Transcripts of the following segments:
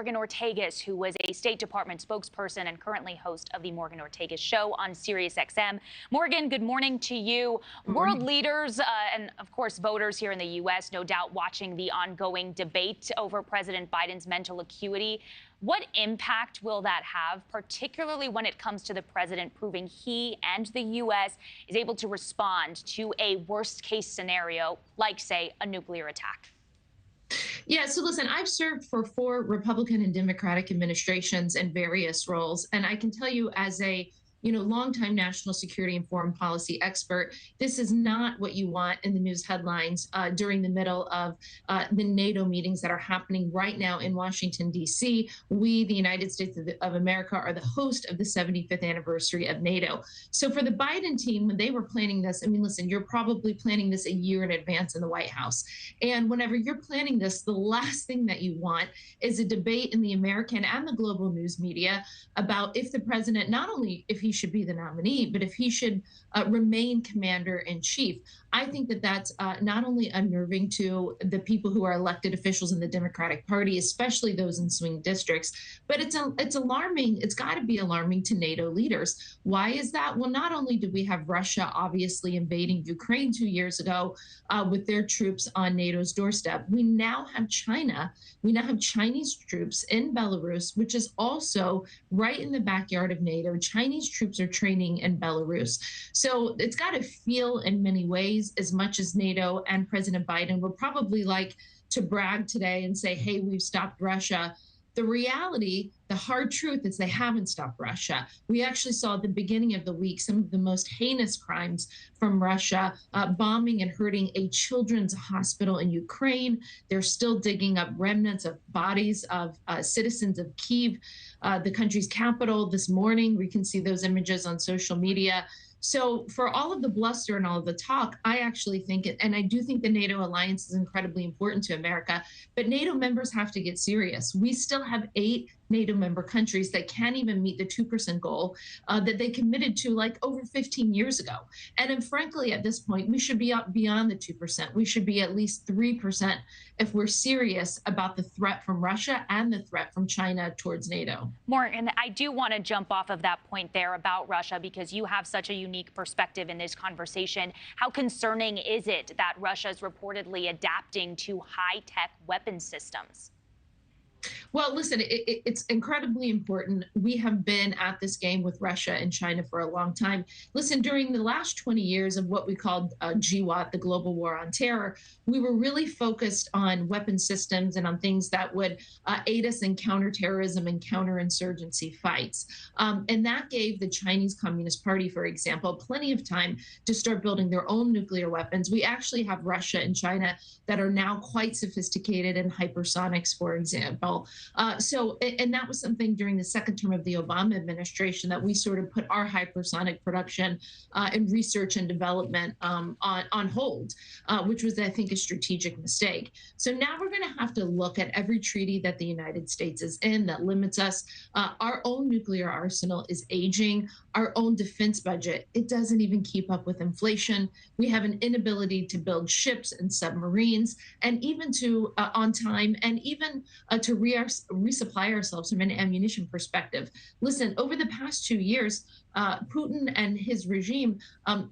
Morgan Ortagus, who was a State Department spokesperson and currently host of the Morgan Ortagus Show on SiriusXM. Morgan, good morning to you. World leaders and, of course, voters here in the U.S. no doubt watching the ongoing debate over President Biden's mental acuity. What impact will that have, particularly when it comes to the president proving he and the U.S. is able to respond to a worst-case scenario, like, say, a nuclear attack? Yeah, so listen, I've served for 4 Republican and Democratic administrations in various roles, and I can tell you as a longtime national security and foreign policy expert, this is not what you want in the news headlines during the middle of the NATO meetings that are happening right now in Washington, D.C. We, the United States of America, are the host of the 75th anniversary of NATO. So for the Biden team, when they were planning this, I mean, listen, you're probably planning this a year in advance in the White House. And whenever you're planning this, the last thing that you want is a debate in the American and the global news media about if the president, not only if he should be the nominee, but if he should remain commander in chief. I think that that's not only unnerving to the people who are elected officials in the Democratic Party, especially those in swing districts, but it's alarming. It's got to be alarming to NATO leaders. Why is that? Well, not only do we have Russia obviously invading Ukraine 2 years ago with their troops on NATO's doorstep, we now have China. We now have Chinese troops in Belarus, which is also right in the backyard of NATO. Chinese troops are training in Belarus. So it's got to feel in many ways as much as NATO and President Biden would probably like to brag today and say, hey, we've stopped Russia. The reality, the hard truth is they haven't stopped Russia. We actually saw at the beginning of the week some of the most heinous crimes from Russia, bombing and hurting a children's hospital in Ukraine. They're still digging up remnants of bodies of citizens of Kyiv, the country's capital. This morning, we can see those images on social media. So for all of the bluster and all of the talk, I actually think it, and I do think the NATO alliance is incredibly important to America, but NATO members have to get serious. We still have 8 NATO member countries that can't even meet the 2% goal that they committed to like over 15 years ago. And then frankly, at this point, we should be up beyond the 2%. We should be at least 3% if we're serious about the threat from Russia and the threat from China towards NATO. Morgan, I do want to jump off of that point there about Russia because you have such a unique perspective in this conversation. How concerning is it that Russia is reportedly adapting to high-tech weapon systems? Well, listen, it's incredibly important. We have been at this game with Russia and China for a long time. Listen, during the last 20 years of what we called GWAT, the Global War on Terror, we were really focused on weapon systems and on things that would aid us in counterterrorism and counterinsurgency fights. And that gave the Chinese Communist Party, for example, plenty of time to start building their own nuclear weapons. We actually have Russia and China that are now quite sophisticated in hypersonics, for example. And that was something during the second term of the Obama administration that we sort of put our hypersonic production and research and development on hold, which was, I think, a strategic mistake. So now we're going to have to look at every treaty that the United States is in that limits us. Our own nuclear arsenal is aging. Our own defense budget, it doesn't even keep up with inflation. We have an inability to build ships and submarines, and even to on time, and even to resupply ourselves from an ammunition perspective. Listen, over the past 2 years, Putin and his regime,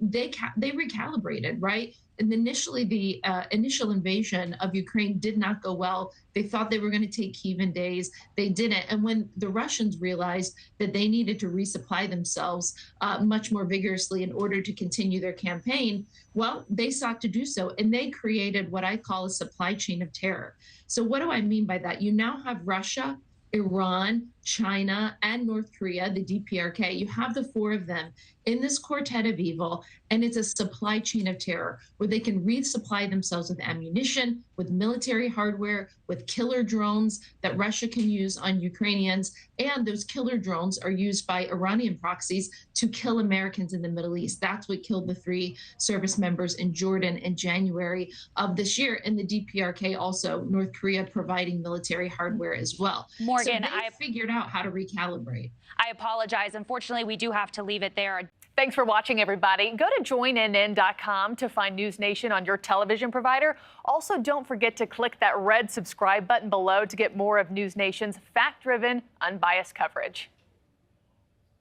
they recalibrated, right? And initially, the initial invasion of Ukraine did not go well. They thought they were going to take Kyiv in days. They didn't. And when the Russians realized that they needed to resupply themselves much more vigorously in order to continue their campaign, well, they sought to do so. And they created what I call a supply chain of terror. So what do I mean by that? You now have Russia, Iran, China, and North Korea, the DPRK. You have the 4 of them in this quartet of evil, and it's a supply chain of terror where they can resupply themselves with ammunition, with military hardware, with killer drones that Russia can use on Ukrainians. And those killer drones are used by Iranian proxies to kill Americans in the Middle East. That's what killed the 3 service members in Jordan in January of this year. And the DPRK also, North Korea, providing military hardware as well. Morgan, so they figured out out how to recalibrate. I apologize. Unfortunately, we do have to leave it there. Thanks for watching, everybody. Go to joinnn.com to find NewsNation on your television provider. Also, don't forget to click that red subscribe button below to get more of NewsNation's fact-driven, unbiased coverage.